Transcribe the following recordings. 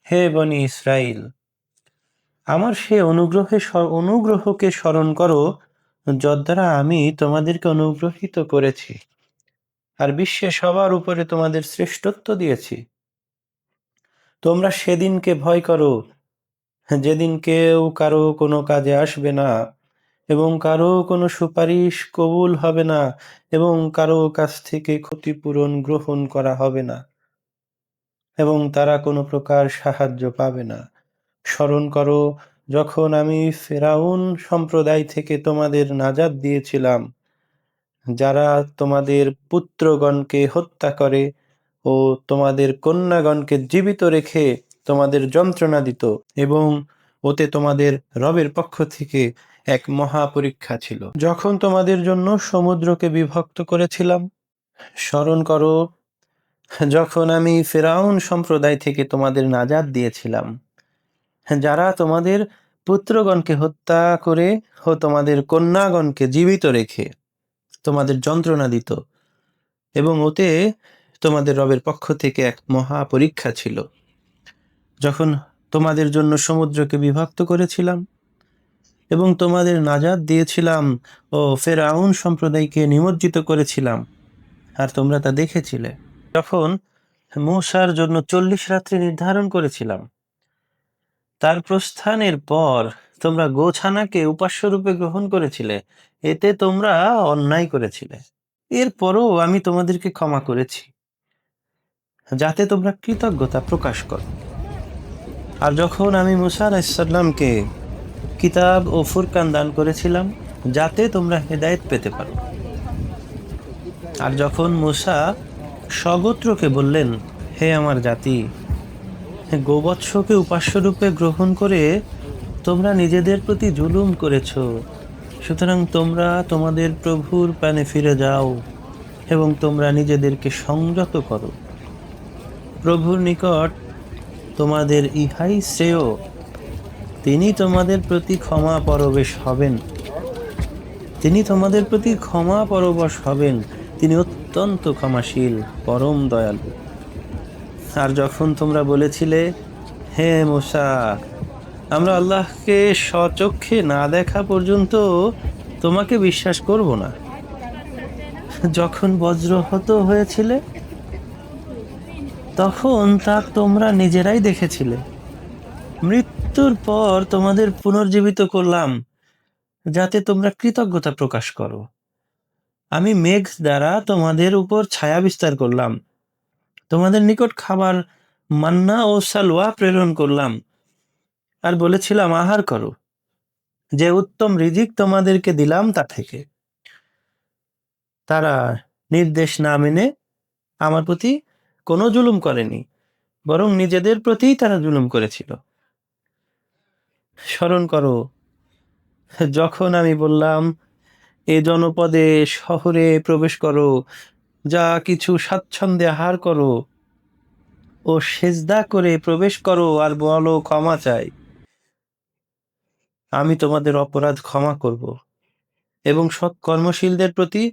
হে বনি ইসরাইল, আমার সে অনুগ্রহকে স্মরণ করো, যদ্বারা আমি তোমাদেরকে অনুগ্রহিত করেছি আর বিশ্বে সবার উপরে তোমাদের শ্রেষ্ঠত্ব দিয়েছি। তোমরা সেদিনকে ভয় করো, যেদিন কেউ কারো কোনো কাজে আসবে না এবং কারো কোনো সুপারিশ কবুল হবে না এবং কারো কাছ থেকে ক্ষতিপূরণ গ্রহণ করা হবে না এবং তারা কোনো প্রকার সাহায্য পাবে না। স্মরণ করো, যখন আমি ফেরাউন সম্প্রদায় থেকে তোমাদের নাজাত দিয়েছিলাম, যারা তোমাদের পুত্রগণকে হত্যা করে ও তোমাদের কন্যাগণকে জীবিত রেখে তোমাদের যন্ত্রণা দিত, এবং ওতে তোমাদের রবের পক্ষ থেকে এক মহা পরীক্ষা ছিল। যখন তোমাদের জন্য সমুদ্রকে বিভক্ত করেছিলাম, স্মরণ করো, যখন আমি ফেরাউন সম্প্রদায় থেকে তোমাদের নাজাত দিয়েছিলাম, যারা তোমাদের পুত্রগণকে হত্যা করে ও তোমাদের কন্যাগণকে জীবিত রেখে তোমাদের যন্ত্রণা দিত, এবং ওতে তোমাদের রবের পক্ষ থেকে এক মহা পরীক্ষা ছিল। যখন তোমাদের জন্য সমুদ্রকে বিভক্ত করেছিলাম এবং তোমাদের নাজাত দিয়েছিলাম ও ফেরাউন সম্প্রদায়কে নিমজ্জিত করেছিলাম, আর তোমরা তা দেখেছিলে। যখন মূসার জন্য 40 রাত্রি নির্ধারণ করেছিলাম, তার প্রস্থানের পর তোমরা গোছানাকে উপাস্যরূপে গ্রহণ করেছিলে, এতে তোমরা অন্যায় করেছিলে। এরপরও আমি তোমাদেরকে ক্ষমা করেছি, যাতে তোমরা কৃতজ্ঞতা প্রকাশ করো। আর যখন আমি মূসা আলাইহিসসালামকে কিতাব ও ফুরকান দান করেছিলাম, যাতে তোমরা হেদায়েত পেতে পারো। আর যখন মূসা স্বগোত্রকে বললেন, হে আমার জাতি, গোবৎসকে উপাস্যরূপে গ্রহণ করে তোমরা নিজেদের প্রতি জুলুম করেছ, সুতরাং তোমরা তোমাদের প্রভুর পানে ফিরে যাও এবং তোমরা নিজেদেরকে সংযত করো। প্রভুর নিকট তোমাদের ইহাই শ্রেয়, তিনি তোমাদের প্রতি ক্ষমা পরবেশ হবেন। তিনি অত্যন্ত ক্ষমাশীল, পরম দয়ালু। আর যখন তোমরা বলেছিলে, হে মূসা, আমরা আল্লাহকে স্বচক্ষে না দেখা পর্যন্ত তোমাকে বিশ্বাস করব না, যখন বজ্রহত হয়েছিলে তখন তা তোমরা নিজেরাই দেখেছিলে। মৃত্যুর পর তোমাদের পুনর্জীবিত করলাম, যাতে তোমরা কৃতজ্ঞতা প্রকাশ করো। আমি মেঘ দ্বারা তোমাদের উপর ছায়া বিস্তার করলাম, তোমাদের নিকট খাবার মান্না ও সালওয়া প্রেরণ করলাম, আর বলেছিলাম আহার করো, যে উত্তম রিজিক তোমাদেরকে দিলাম তা থেকে। তারা নির্দেশ না মেনে আমার প্রতি কোনো জুলুম করেনি, বরং নিজেদের প্রতিই তারা জুলুম করেছিল। স্মরণ করো, যখন আমি বললাম, এ জনপদে শহরে প্রবেশ করো, যা কিছু স্বাচ্ছন্দ্যে আহার করো ও সেজদা করে প্রবেশ করো আর বলো ক্ষমা চাই, আমি তোমাদের অপরাধ ক্ষমা করব এবং সৎ কর্মশীলদের প্রতি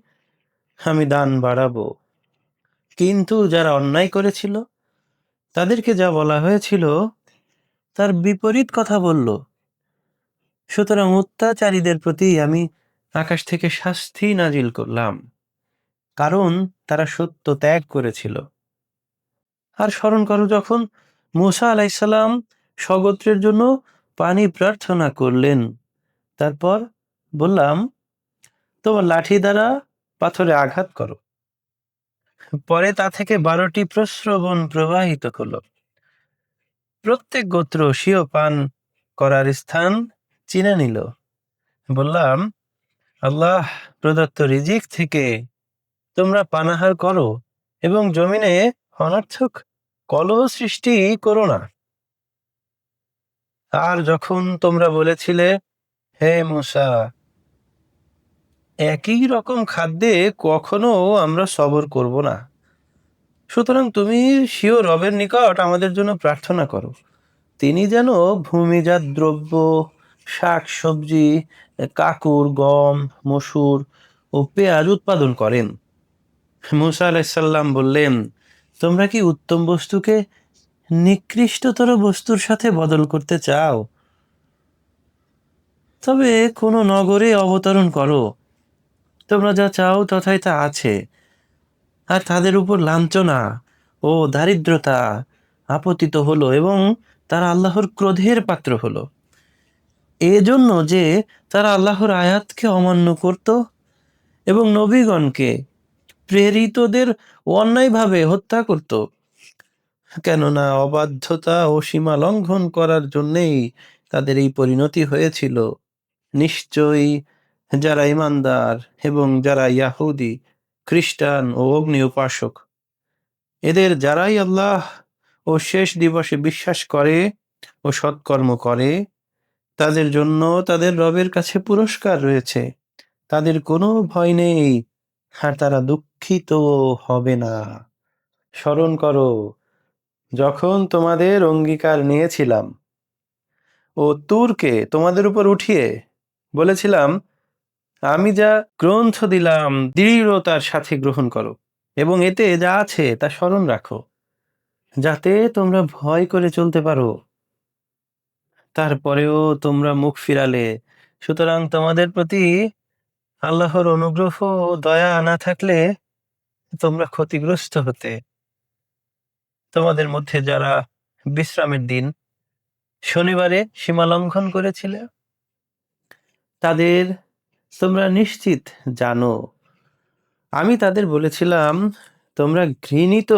আমি দান বাড়াবো। কিন্তু যারা অন্যায় করেছিল, তাদেরকে যা বলা হয়েছিল তার বিপরীত কথা বলল, সুতরাং অত্যাচারীদের প্রতি আমি আকাশ থেকে শাস্তি নাজিল করলাম, কারণ তারা সত্য ত্যাগ করেছিল। আর স্মরণ করো, যখন মূসা আলাইসাল্লাম স্বগোত্রের জন্য পানি প্রার্থনা করলেন, তারপর বললাম, তোমার লাঠি দ্বারা পাথরে আঘাত করো। পরে তা থেকে 12টি প্রস্রবণ প্রবাহিত হলো। প্রত্যেক গোত্র স্বীয় পান করার স্থান চিনে নিল। বললাম, আল্লাহ প্রদত্ত রিজিক থেকে তোমরা পানাহার করো এবং জমিনে অনর্থক কলহ সৃষ্টি করো না। আর যখন তোমরা বলেছিলে, হে মূসা, একই রকম খাদ্যে কখনো আমরা সবর করব না, সুতরাং তুমি স্বীয় রবের নিকট আমাদের জন্য প্রার্থনা করো, তিনি যেন ভূমিজাত দ্রব্য, শাক সবজি, কাকুর, গম, মসুর ও পেঁয়াজ উৎপাদন করেন। মূসা আলাইসাল্লাম বললেন, তোমরা কি উত্তম বস্তুকে নিকৃষ্টতর বস্তুর সাথে বদল করতে চাও, তবে কোনো নগরে অবতরণ করো। তোমরা যা চাও তথাই তা আছে, আর তাদের উপর লাঞ্ছনা ও দারিদ্রতা আপতিত হলো এবং তারা আল্লাহর ক্রোধের পাত্র হলো, এজন্য যে তারা আল্লাহর আয়াতকে অমান্য করত এবং নবীগণকে প্রেরিতদের অন্যায়ভাবে হত্যা করত। কেননা অবাধ্যতা ও সীমা লঙ্ঘন করার জন্যেই তাদের এই পরিণতি হয়েছিল। নিশ্চয়ই যারা ইমানদার এবং যারা ইয়াহুদি, খ্রিস্টান ও অগ্নি উপাসক, এদের যারাই আল্লাহ ও শেষ দিবসে বিশ্বাস করে ও সৎকর্ম করে, তাদের জন্য তাদের রবের কাছে পুরস্কার রয়েছে। তাদের কোনো ভয় নেই, আর তারা দুঃখিত হবে না। স্মরণ করো, যখন তোমাদের অঙ্গীকার নিয়েছিলাম ও তুরকে তোমাদের উপর উঠিয়ে বলেছিলাম, আমি যা গ্রন্থ দিলাম দৃঢ়তার সাথে গ্রহণ করো এবং এতে যা আছে তা স্মরণ রাখো, যাতে তোমরা ভয় করে চলতে পারো। তারপরেও তোমরা মুখ ফিরালে, সুতরাং তোমাদের প্রতি আল্লাহর অনুগ্রহ ও দয়া না থাকলে তোমরা ক্ষতিগ্রস্ত হতে। তোমাদের মধ্যে যারা বিশ্রামের দিন শনিবারে সীমা লঙ্ঘন করেছিলে, তাদের তোমরা নিশ্চিত জানো। আমি তাদের বলেছিলাম, তোমরা ঘৃণিত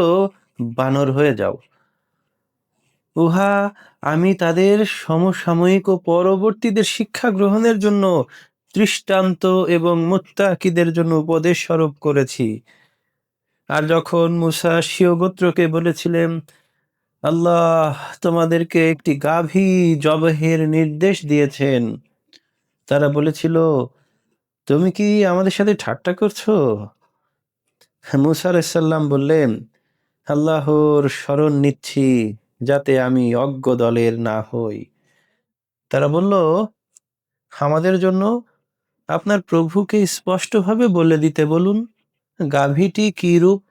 বানর হয়ে যাও। উহা আমি তাদের সমসাময়িক ও পরবর্তীদের শিক্ষা গ্রহণের জন্য দৃষ্টান্ত এবং মুত্তাকিদের জন্য উপদেশ স্বরূপ করেছি। আর যখন মুসা স্বীয় গোত্রকে বলেছিলেন, আল্লাহ তোমাদেরকে একটি গাভী জবহের নির্দেশ দিয়েছেন, তারা বলেছিল, তুমি কি আমাদের সাথে ঠাট্টা করছো? মুসা আলাইসাল্লাম বললেন, আল্লাহর শরণ নিচ্ছি যাতে আমি অজ্ঞ দলের না হই। তারা বলল, আমাদের জন্য আপনার প্রভুকে স্পষ্টভাবে বলে দিতে বলুন, গাভীটি কি রূপ।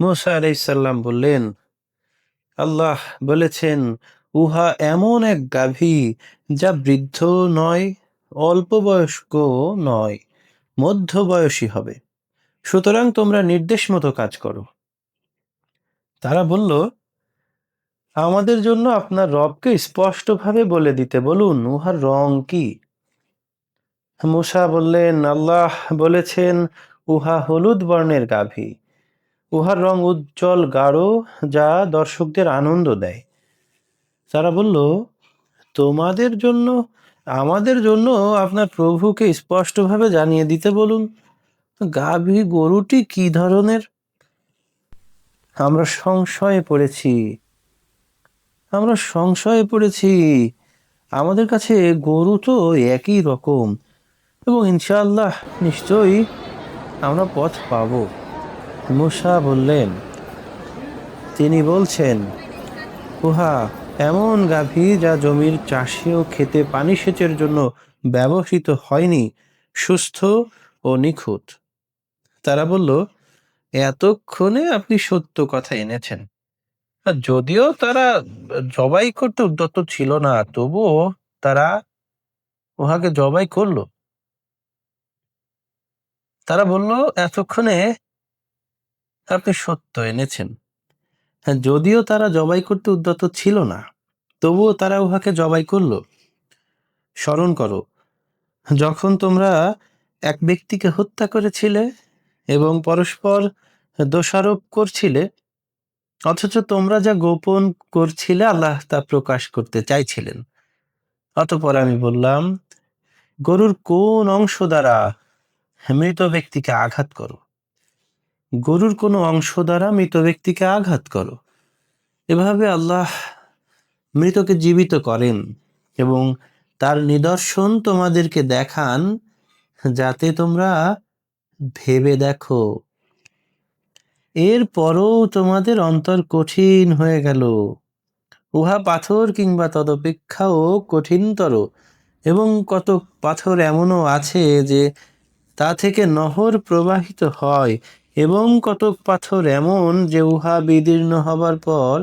মুসা আলাইসাল্লাম বললেন, আল্লাহ বলেছেন, উহা এমন এক গাভী যা বৃদ্ধ নয়, অল্প বয়স্ক নয়, মধ্যবয়সী হবে। সুতরাং তোমরা নির্দেশ মতো কাজ করো। তারা বলল, আমাদের জন্য আপনার রবকে স্পষ্টভাবে বলে দিতে বলুন, উহার রং কি। মুসা বললেন, আল্লাহ বলেছেন, উহা হলুদ বর্ণের গাভী। উহার রং উজ্জ্বল গাঢ়, যা দর্শকদের আনন্দ দেয়। তারা বলল, তোমাদের জন্য আমাদের জন্য আপনার প্রভুকে স্পষ্টভাবে জানিয়ে দিতে বলুন, গাভী গরুটি কি ধরনের। আমরা সংশয়ে পড়েছি আমরা সংশয়ে পড়েছি আমাদের কাছে গরু তো একই রকম, এবং ইনশাআল্লাহ নিশ্চয়ই আমরা পথ পাব। মুসা বললেন, তিনি বলছেন, উহা এমন গাভী যা জমির চাষে ও খেতে পানি সেচের জন্য ব্যবহৃত হয়নি, সুস্থ ও নিখুঁত। তারা বলল, এতক্ষণে আপনি সত্য কথা এনেছেন। আর যদিও তারা জবাই করতে উদ্যত ছিল না, তবুও তারা উহাকে জবাই করলো। তারা বলল, এতক্ষণে আপনি সত্য এনেছেন। হ্যাঁ, যদিও তারা জবাই করতে উদ্যত ছিল না, তবুও তারা উহাকে জবাই করল। স্মরণ করো, যখন তোমরা এক ব্যক্তিকে হত্যা করেছিলে এবং পরস্পর দোষারোপ করছিলে, অথচ তোমরা যা গোপন করছিলে আল্লাহ তা প্রকাশ করতে চাইছিলেন। অতঃপর আমি বললাম, গরুর কোন অংশ দ্বারা মৃত ব্যক্তিকে আঘাত করো, গরুর কোনো অংশ দ্বারা মৃত ব্যক্তিকে আঘাত করো। এভাবে আল্লাহ মৃতকে জীবিত করেন এবং তার নিদর্শন তোমাদেরকে দেখান, যাতে তোমরা ভেবে দেখো। এরপরও তোমাদের অন্তর কঠিন হয়ে গেল। উহা পাথর কিংবা তদপেক্ষাও কঠিনতর, এবং কত পাথর এমনও আছে যে তা থেকে নহর প্রবাহিত হয়, এবং কতক পাথর এমন যে উহা বিদীর্ণ হবার পর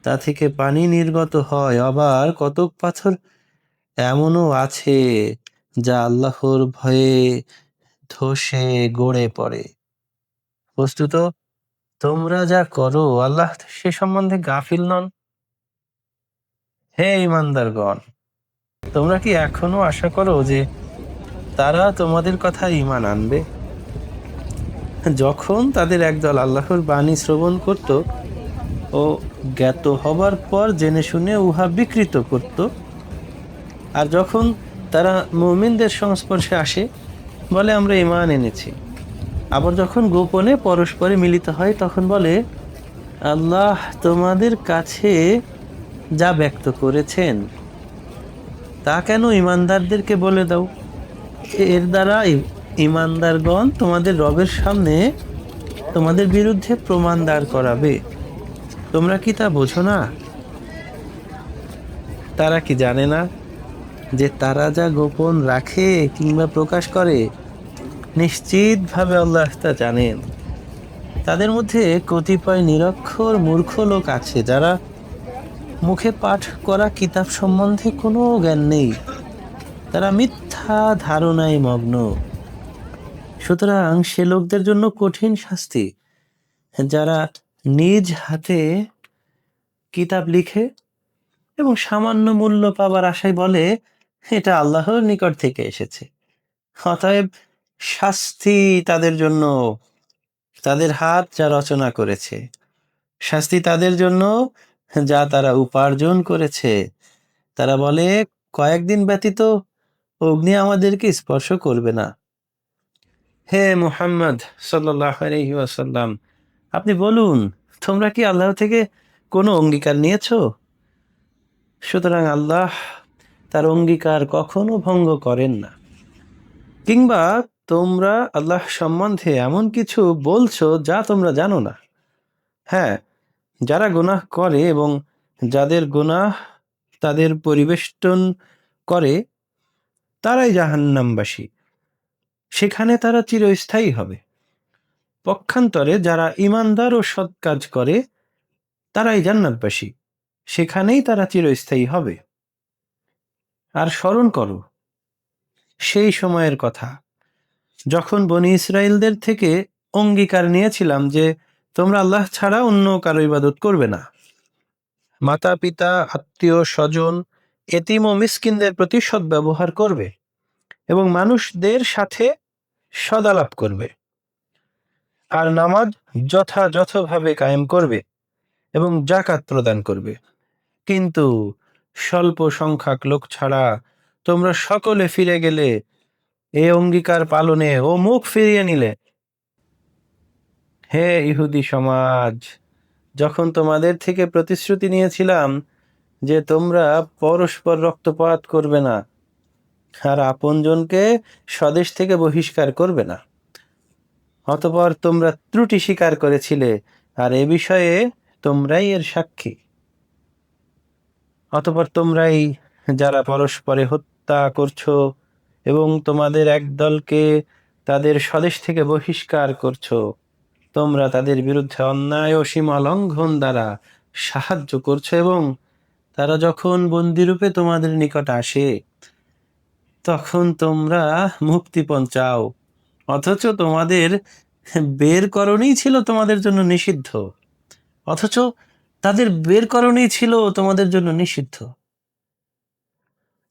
তা থেকে পানি নির্গত হয়। আবার কতক পাথর এমনও আছে যা আল্লাহর ভয়ে ধসে গড়ে পড়ে। বস্তুত তোমরা যা করো আল্লাহ সে সম্বন্ধে গাফিল নন। হে ঈমানদারগণ, তোমরা কি এখনো আশা করো যে তারা তোমাদের কথা ঈমান আনবে? যখন তাদের একদল আল্লাহর বাণী শ্রবণ করত ও জ্ঞাত হবার পর জেনে শুনে উহা বিকৃত করত, আর যখন তারা মুমিনদের সংস্পর্শে আসে বলে আমরা ঈমান এনেছি, আবার যখন গোপনে পরস্পরে মিলিত হয় তখন বলে আল্লাহ তোমাদের কাছে যা ব্যক্ত করেছেন তা কেন ঈমানদারদেরকে বলে দাও। এর দ্বারা ঈমানদারগণ তোমাদের রবের সামনে তোমাদের বিরুদ্ধে প্রমাণ দাঁড় করাবে। তোমরা কি তা বোঝো না? তারা কি জানে না যে তারা যা গোপন রাখে কিংবা প্রকাশ করে নিশ্চিতভাবে আল্লাহ তা জানেন। তাদের মধ্যে কতিপয় নিরক্ষর মূর্খ লোক আছে যারা মুখে পাঠ করা কিতাব সম্বন্ধে কোনো জ্ঞান নেই, তারা মিথ্যা ধারণায় মগ্ন। সুতরাং সে লোকদের জন্য কঠিন শাস্তি যারা নিজ হাতে কিতাব লিখে এবং সামান্য মূল্য পাবার আশায় বলে এটা আল্লাহর নিকট থেকে এসেছে। অতএব শাস্তি তাদের জন্য, তাদের হাত যা রচনা করেছে, শাস্তি তাদের জন্য যা তারা উপার্জন করেছে। তারা বলে কয়েকদিন ব্যতীত অগ্নি আমাদেরকে স্পর্শ করবে না। হে মুহাম্মদ সাল্লাল্লাহু আলাইহি ওয়াসাল্লাম, আপনি বলুন তোমরা কি আল্লাহ থেকে কোনো অঙ্গীকার নিয়েছো? সুতরাং আল্লাহ তার অঙ্গীকার কখনো ভঙ্গ করেন না। কিংবা তোমরা আল্লাহ সম্বন্ধে এমন কিছু বলছো যা তোমরা জানো না। হ্যাঁ, যারা গুনাহ করে এবং যাদের গুনাহ তাদের পরিবেষ্টন করে তারাই জাহান্নামবাসী, সেখানে তারা চিরস্থায়ী হবে। পক্ষান্তরে যারা ঈমানদার ও সৎ কাজ করে তারাই জান্নাতবাসী, সেখানেই তারা চিরস্থায়ী হবে। আর স্মরণ করো সেই সময়ের কথা যখন বনি ইসরায়েলদের থেকে অঙ্গীকার নিয়েছিলাম যে তোমরা আল্লাহ ছাড়া অন্য কারো ইবাদত করবে না, মাতা পিতা আত্মীয় স্বজন এতিম ও মিসকিনদের প্রতি সদ্ব্যবহার করবে এবং মানুষদের সাথে সদালাপ করবে, আর নামাজ যথাযথভাবে কায়েম করবে এবং জাকাত প্রদান করবে। কিন্তু স্বল্প সংখ্যক লোক ছাড়া তোমরা সকলে ফিরে গেলে এ অঙ্গীকার পালনে ও মুখ ফিরিয়ে নিলে। হে ইহুদি সমাজ, যখন তোমাদের থেকে প্রতিশ্রুতি নিয়েছিলাম যে তোমরা পরস্পর রক্তপাত করবে না আর আপনজনকে স্বদেশ থেকে বহিষ্কার করবে না, অতঃপর তোমরা ত্রুটি স্বীকার করেছিলে আর এ বিষয়ে তোমরাই এর সাক্ষী। অতঃপর তোমরাই যারা পরস্পরে হত্যা করছো এবং তোমাদের একদলকে তাদের স্বদেশ থেকে বহিষ্কার করছো, তোমরা তাদের বিরুদ্ধে অন্যায় ও সীমা লঙ্ঘন দ্বারা সাহায্য করছো এবং তারা যখন বন্দিরূপে তোমাদের নিকট আসে তখন তোমরা মুক্তিপণ চাও, অথচ তোমাদের বের করণেই ছিল তোমাদের জন্য নিষিদ্ধ। অথচ তাদের বের করণেই ছিল তোমাদের জন্য নিষিদ্ধ।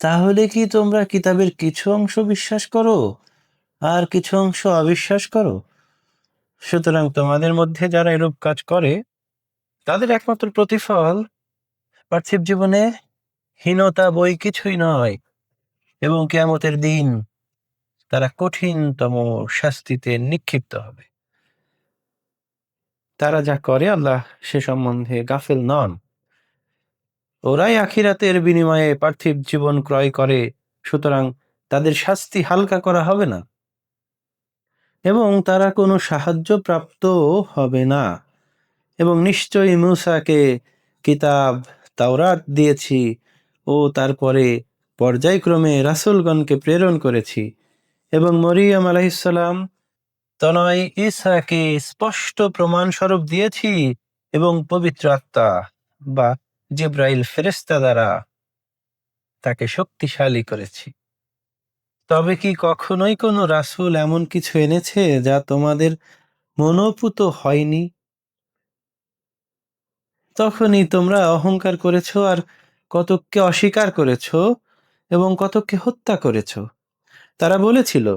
তাহলে কি তোমরা কিতাবের কিছু অংশ বিশ্বাস করো আর কিছু অংশ অবিশ্বাস করো? সুতরাং তোমাদের মধ্যে যারা এরূপ কাজ করে তাদের একমাত্র প্রতিফল পার্থিব জীবনে হীনতা বই কিছুই নয়, এবং কিয়ামতের দিন তারা কঠিনতম শাস্তিতে নিক্ষিপ্ত হবে। তারা যা করে আল্লাহ সে সম্বন্ধে গাফিল নন। ওরাই আখিরাতের বিনিময়ে পার্থিব জীবন ক্রয় করে, সুতরাং তাদের শাস্তি হালকা করা হবে না এবং তারা কোনো সাহায্য প্রাপ্ত হবে না। এবং নিশ্চয়ই মূসাকে কিতাব তাওরাত দিয়েছি ও তারপরে পর্যায়ক্রমে রাসূলগণকে প্রেরণ করেছি, এবং মরিয়ম আলাইহিসসালাম তনয় ঈসাকে স্পষ্ট প্রমাণস্বরূপ দিয়েছি এবং পবিত্র আত্মা বা জিব্রাইল ফেরেশতা দ্বারা তাকে শক্তিশালী করেছি। তবে কি কখনোই কোনো রাসূল এমন কিছু এনেছে যা তোমাদের মনোপুত হয়নি? তখনই তোমরা অহংকার করেছ আর কতককে অস্বীকার করেছ এবং কতককে হত্যা করেছ। তারা বলেছিল,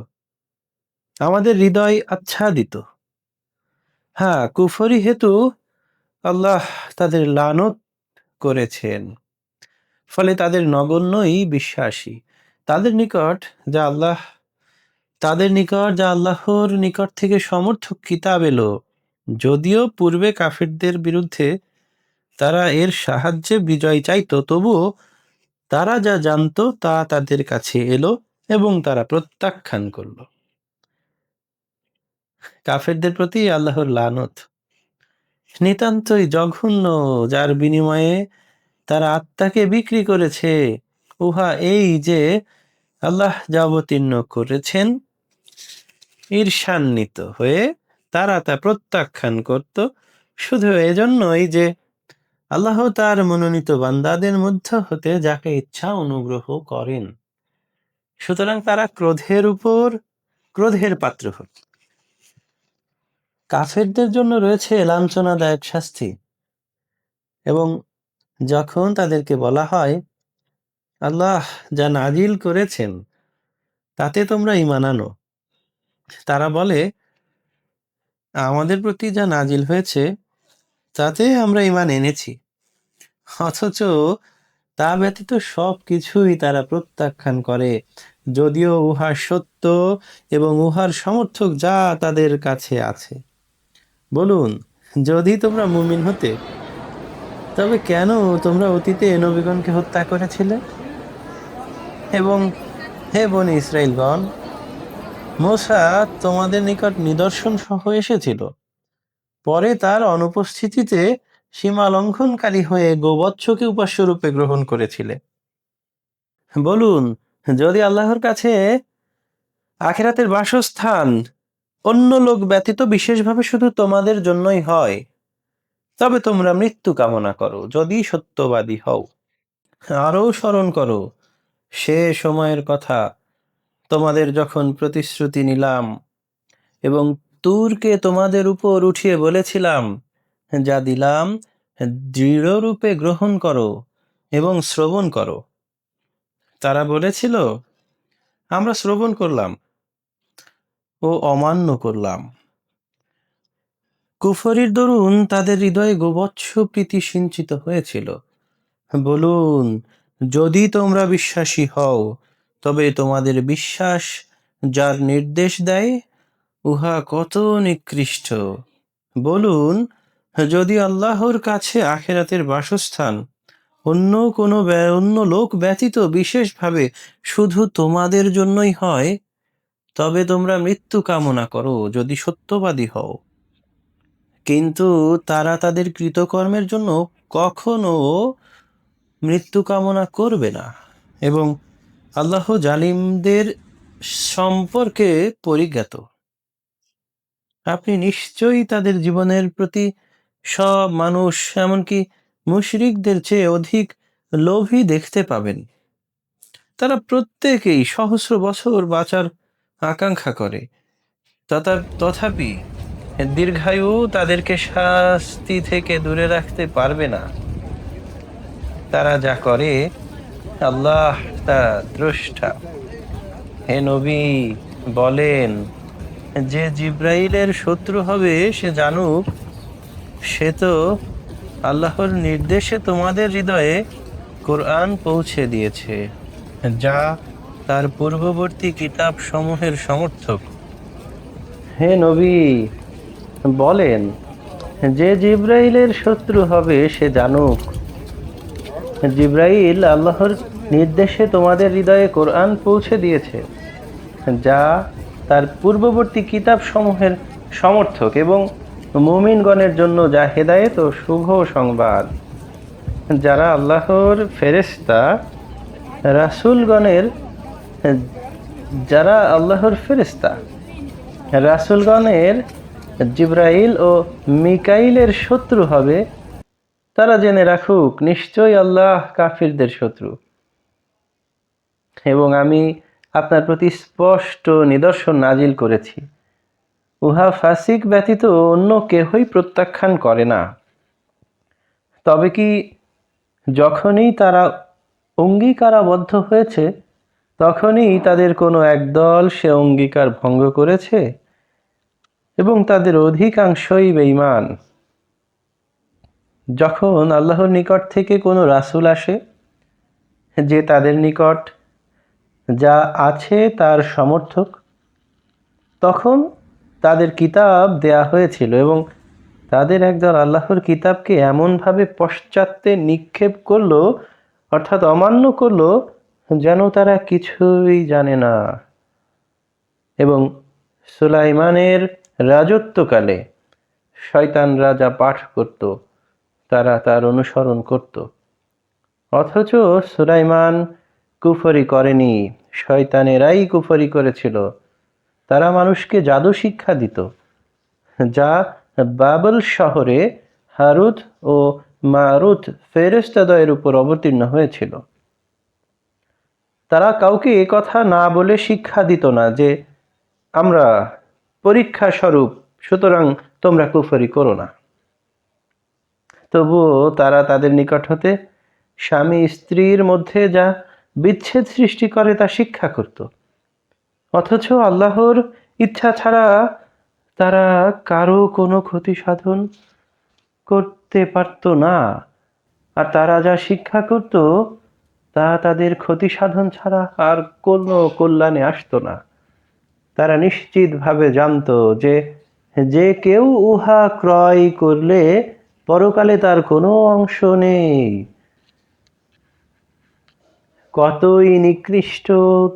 আমাদের হৃদয় আচ্ছাদিত। হ্যাঁ, কুফরি হেতু আল্লাহ তাদের লানত করেছেন। ফলে তাদের নগণ্যই বিশ্বাসী। তাদের নিকট যা আল্লাহ তাদের নিকট যা আল্লাহর নিকট থেকে সমর্থক কিতাব এলো, যদিও পূর্বে কাফিরদের বিরুদ্ধে তারা এর সাহায্যে বিজয় চাইতো, তবুও তারা যা জানতো তা তাদের কাছে এলো এবং তারা প্রত্যাখ্যান করল। কাফেরদের প্রতি আল্লাহর লানত নিতান্তই জঘন্য, যার বিনিময়ে তারা আত্মাকে বিক্রি করেছে। উহা এই যে আল্লাহ যা অবতীর্ণ করেছেন ঈর্ষান্বিত হয়ে তারা তা প্রত্যাখ্যান করত, শুধু এজন্যই যে আল্লাহ তার মনোনীত বান্দাদের মধ্য হতে যাকে ইচ্ছা অনুগ্রহ করেন। সুতরাং তারা ক্রোধের পাত্র হল। কাফেরদের জন্য রয়েছে লাঞ্ছনাদায়ক শাস্তি। এবং যখন তাদেরকে বলা হয় আল্লাহ যা নাজিল করেছেন তাতে তোমরা ঈমান আনো, তারা বলে আমাদের প্রতি যা নাজিল হয়েছে তাতে আমরা ঈমান এনেছি। অথচ তা ব্যতীত সব কিছুই তারা প্রত্যাখ্যান করে, যদিও উহা সত্য এবং উহার সমর্থক যা তাদের কাছে আছে। বলুন, যদি তোমরা মুমিন হতে তবে কেন তোমরা অতীতে নবীগণকে হত্যা করেছিলে? এবং হে বনী ইসরাইলগণ, মূসা তোমাদের নিকট নিদর্শন সহ এসেছিল, পরে তার অনুপস্থিতিতে সীমা লঙ্ঘনকারী হয়ে গোবৎসকে উপাস্যরূপে গ্রহণ করেছিলে। বলুন, যদি আল্লাহর কাছে আখিরাতের বাসস্থান অন্য লোক ব্যতীত বিশেষভাবে শুধু তোমাদের জন্যই হয়, তবে তোমরা মৃত্যু কামনা করো যদি সত্যবাদী হও। আরও স্মরণ করো সে সময়ের কথা, তোমাদের যখন প্রতিশ্রুতি নিলাম এবং তুরকে তোমাদের উপর উঠিয়ে বলেছিলাম, যা দিলাম দৃঢ়রূপে গ্রহণ করো এবং শ্রবণ করো। তারা বলেছিল, আমরা শ্রবণ করলাম ও অমান্য করলাম। কুফরির দরুন তাদের হৃদয়ে গোবৎস প্রীতি সিঞ্চিত হয়েছিল। বলুন, যদি তোমরা বিশ্বাসী হও তবে তোমাদের বিশ্বাস যার নির্দেশ দেয় উহা কত নিকৃষ্ট। বলুন, যদি আল্লাহর কাছে আখিরাতের বাসস্থান অন্য লোক ব্যতীত বিশেষভাবে শুধু তোমাদের জন্যই হয়, তবে তোমরা মৃত্যু কামনা করো যদি সত্যবাদী হও। কিন্তু তারা তাদের কৃতকর্মের জন্য কখনো মৃত্যু কামনা করবে না এবং আল্লাহ জালিমদের সম্পর্কে পরিজ্ঞাত। আপনি নিশ্চয়ই তাদের জীবনের প্রতি সব মানুষ, এমনকি মুশরিকদের চেয়ে অধিক লোভী দেখতে পাবেন। তারা প্রত্যেকেই সহস্র বছর বাঁচার আকাঙ্ক্ষা করে, তথাপি দীর্ঘায়ু তাদেরকে শাস্তি থেকে দূরে রাখতে পারবে না। তারা যা করে আল্লাহ তা দ্রষ্টা। হে নবী, বলেন যে জিব্রাইলের শত্রু হবে সে জানুক, সে তো আল্লাহর নির্দেশে তোমাদের হৃদয়ে কোরআন পৌঁছে দিয়েছে, যা তার পূর্ববর্তী কিতাব সমূহের সমর্থক। হে নবী, বলেন যে জিব্রাইলের শত্রু হবে সে জানুক, জিব্রাইল আল্লাহর নির্দেশে তোমাদের হৃদয়ে কোরআন পৌঁছে দিয়েছে, যা তার পূর্ববর্তী কিতাব সমূহের সমর্থক এবং মুমিনগণের জন্য যা হেদায়েত ও শুভ সংবাদ। যারা আল্লাহর ফেরেশতা রাসূলগণের জিব্রাইল ও মিকাইলের শত্রু হবে, তারা জেনে রাখুক, নিশ্চয়ই আল্লাহ কাফিরদের শত্রু, এবং আমি আপনার প্রতি স্পষ্ট নিদর্শন নাজিল করেছি। উহা ফাসিক ব্যতীত অন্য কেহই প্রত্যাখ্যান করে না। তবে কি যখনই তারা অঙ্গীকারাবদ্ধ হয়েছে, তখনই তাদের কোনো একদল সে অঙ্গীকার ভঙ্গ করেছে, এবং তাদের অধিকাংশই বেঈমান। যখন আল্লাহর নিকট থেকে কোনো রাসূল আসে, যে তাদের নিকট যা আছে তার সমর্থক, তখন তাদের কিতাব দেয়া হয়েছিল, এবং তাদের একদল আল্লাহর কিতাবকে এমনভাবে পশ্চাতে নিক্ষেপ করলো, অর্থাৎ অমান্য করলো, যেন তারা কিছুই জানে না। এবং সুলাইমানের রাজত্বকালে শয়তানরা যা পাঠ করত, তারা তার অনুসরণ করত। অথচ সুলাইমান কুফরি করেনি, শয়তানেরাই কুফরি করেছিল। তারা মানুষকে জাদু শিক্ষা দিত, যা বাবল শহরে হারুত ও মারুত ফেরেশতাদ্বয়ের উপর অবতীর্ণ হয়েছিল। তারা কাউকে এ কথা না বলে শিক্ষা দিত না যে আমরা পরীক্ষা স্বরূপ, সুতরাং তোমরা কুফরি করো না। তবুও তারা তাদের নিকট হতে স্বামী স্ত্রীর মধ্যে যা বিচ্ছেদ সৃষ্টি করে তা শিক্ষা করত। অথচ আল্লাহর ইচ্ছা ছাড়া তারা কারো কোনো ক্ষতি সাধন করতে পারত না, আর তারা যা শিক্ষা করত তা তাদের ক্ষতি সাধন ছাড়া আর কোনো কল্যাণে আসতো না। তারা নিশ্চিতভাবে জানত যে যে কেউ উহা ক্রয় করলে পরকালে তার কোনো অংশ নেই। কতই নিকৃষ্ট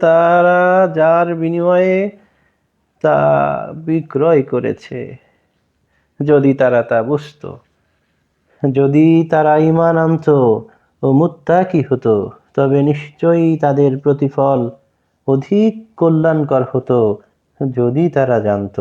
তারা যার বিনিময়ে তা বিক্রয় করেছে, যদি তারা তা বুঝত। যদি তারা ঈমান আনত ও মুত্তাকি হতো, তবে নিশ্চয়ই তাদের প্রতিফল অধিক কল্যাণকর হতো, যদি তারা জানত।